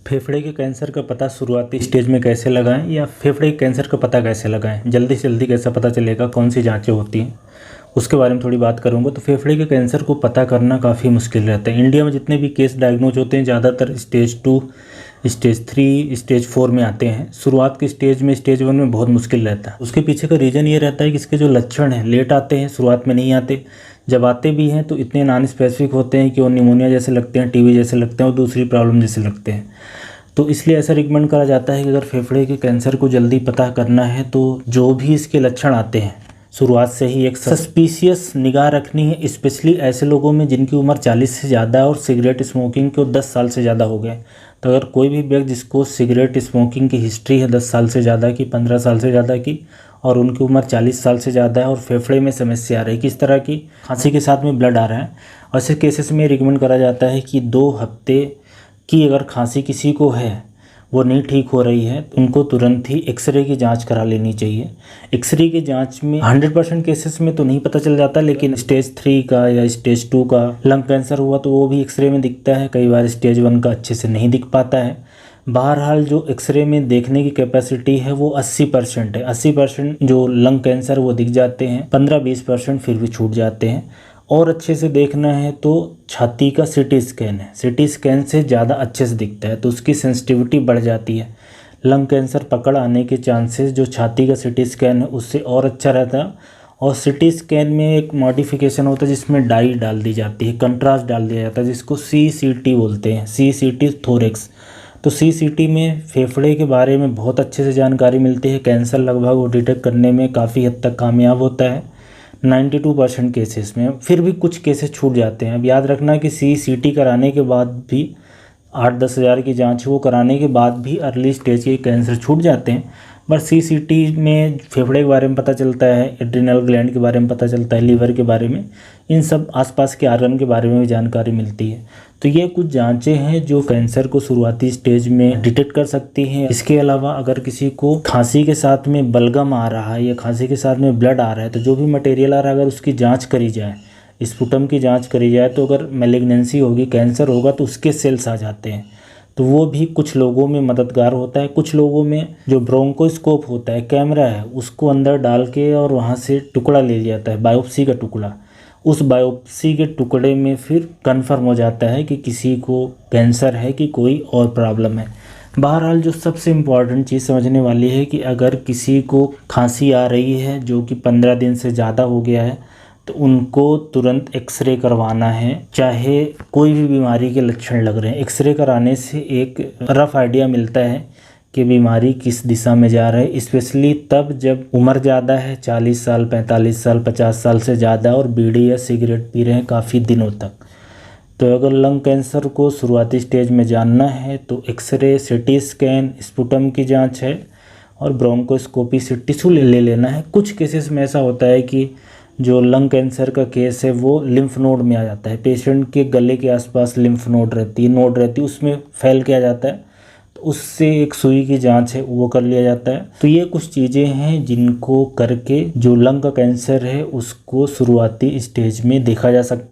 फेफड़े के कैंसर का पता शुरुआती स्टेज में कैसे लगाएं या फेफड़े के कैंसर का पता कैसे लगाएं, जल्दी से जल्दी कैसे पता चलेगा, कौन सी जांचें होती हैं, उसके बारे में थोड़ी बात करूंगा। तो फेफड़े के कैंसर को पता करना काफ़ी मुश्किल रहता है। इंडिया में जितने भी केस डायग्नोज होते हैं ज़्यादातर स्टेज 2, स्टेज 3, स्टेज 4 में आते हैं। शुरुआत के स्टेज में, स्टेज 1 में बहुत मुश्किल रहता है। उसके पीछे का रीज़न ये रहता है कि इसके जो लक्षण हैं लेट आते हैं, शुरुआत में नहीं आते। जब आते भी हैं तो इतने नॉन स्पेसिफिक होते हैं कि वो निमोनिया जैसे लगते हैं, टीबी जैसे लगते हैं और दूसरी प्रॉब्लम जैसे लगते हैं। तो इसलिए ऐसा रिकमेंड करा जाता है कि अगर फेफड़े के कैंसर को जल्दी पता करना है तो जो भी इसके लक्षण आते हैं शुरुआत से ही एक सस्पिशियस निगाह रखनी है, स्पेशली ऐसे लोगों में जिनकी उम्र 40 से ज़्यादा और सिगरेट स्मोकिंग को 10 साल से ज़्यादा हो गए। तो अगर कोई भी व्यक्ति जिसको सिगरेट स्मोकिंग की हिस्ट्री है 10 साल से ज़्यादा की, 15 साल से ज़्यादा की, और उनकी उम्र 40 साल से ज़्यादा है और फेफड़े में समस्या आ रही है, किस तरह की, खांसी के साथ में ब्लड आ रहा है, ऐसे केसेस में रिकमेंड करा जाता है कि 2 हफ्ते की अगर खांसी किसी को है, वो नहीं ठीक हो रही है, तो उनको तुरंत ही एक्सरे की जांच करा लेनी चाहिए। एक्सरे की जांच में 100% केसेस में तो नहीं पता चल जाता, लेकिन स्टेज 3 का या स्टेज 2 का लंग कैंसर हुआ तो वो भी एक्सरे में दिखता है। कई बार स्टेज 1 का अच्छे से नहीं दिख पाता है। बहरहाल जो एक्सरे में देखने की कैपेसिटी है वो 80% है। 80% जो लंग कैंसर वो दिख जाते हैं, 15-20% फिर भी छूट जाते हैं। और अच्छे से देखना है तो छाती का सीटी स्कैन है, सीटी स्कैन से ज़्यादा अच्छे से दिखता है, तो उसकी सेंसिटिविटी बढ़ जाती है। लंग कैंसर पकड़ आने के चांसेस जो छाती का सीटी स्कैन है उससे और अच्छा रहता है। और सीटी स्कैन में एक मॉडिफिकेशन होता है जिसमें डाई डाल दी जाती है, कंट्रास्ट डाल दिया जाता है, जिसको CCT बोलते हैं, CCT थोरेक्स। तो CCT में फेफड़े के बारे में बहुत अच्छे से जानकारी मिलती है। कैंसर लगभग वो डिटेक्ट करने में काफ़ी हद तक कामयाब होता है 92% केसेस में। फिर भी कुछ केसेस छूट जाते हैं। अब याद रखना कि CCT कराने के बाद भी 8-10 हज़ार की जांच वो कराने के बाद भी अर्ली स्टेज के कैंसर छूट जाते हैं। बट CCT में फेफड़े के बारे में पता चलता है, एड्रिनल ग्लैंड के बारे में पता चलता है, लीवर के बारे में, इन सब आसपास के आर्गन के बारे में भी जानकारी मिलती है। तो ये कुछ जांचें हैं जो कैंसर को शुरुआती स्टेज में डिटेक्ट कर सकती हैं। इसके अलावा अगर किसी को खांसी के साथ में बलगम आ रहा है या खांसी के साथ में ब्लड आ रहा है, तो जो भी मटेरियल आ रहा है अगर उसकी जाँच करी जाए, स्पुटम की जाँच करी जाए, तो अगर मैलिग्नेंसी होगी, कैंसर होगा, तो उसके सेल्स आ जाते हैं। तो वो भी कुछ लोगों में मददगार होता है। कुछ लोगों में जो ब्रोंकोस्कोप होता है, कैमरा है, उसको अंदर डाल के और वहाँ से टुकड़ा ले लिया जाता है, बायोप्सी का टुकड़ा। उस बायोप्सी के टुकड़े में फिर कंफर्म हो जाता है कि किसी को कैंसर है कि कोई और प्रॉब्लम है। बहरहाल जो सबसे इम्पॉर्टेंट चीज़ समझने वाली है कि अगर किसी को खांसी आ रही है जो कि 15 दिन से ज़्यादा हो गया है, तो उनको तुरंत एक्सरे करवाना है। चाहे कोई भी बीमारी के लक्षण लग रहे हैं, एक्सरे कराने से एक रफ आइडिया मिलता है कि बीमारी किस दिशा में जा रहा है, स्पेशली तब जब उम्र ज़्यादा है, 40 साल, 45 साल, 50 साल से ज़्यादा, और बीड़ी या सिगरेट पी रहे हैं काफ़ी दिनों तक। तो अगर लंग कैंसर को शुरुआती स्टेज में जानना है तो एक्सरे, CT स्कैन, स्पुटम की जाँच है और ब्रोंकोस्कोपी से टिश्यू ले लेना है। कुछ केसेस में ऐसा होता है कि जो लंग कैंसर का केस है वो लिम्फ नोड में आ जाता है, पेशेंट के गले के आसपास लिम्फ नोड रहती है, उसमें फैल के आ जाता है, तो उससे एक सुई की जांच है वो कर लिया जाता है। तो ये कुछ चीज़ें हैं जिनको करके जो लंग का कैंसर है उसको शुरुआती स्टेज में देखा जा सकता है।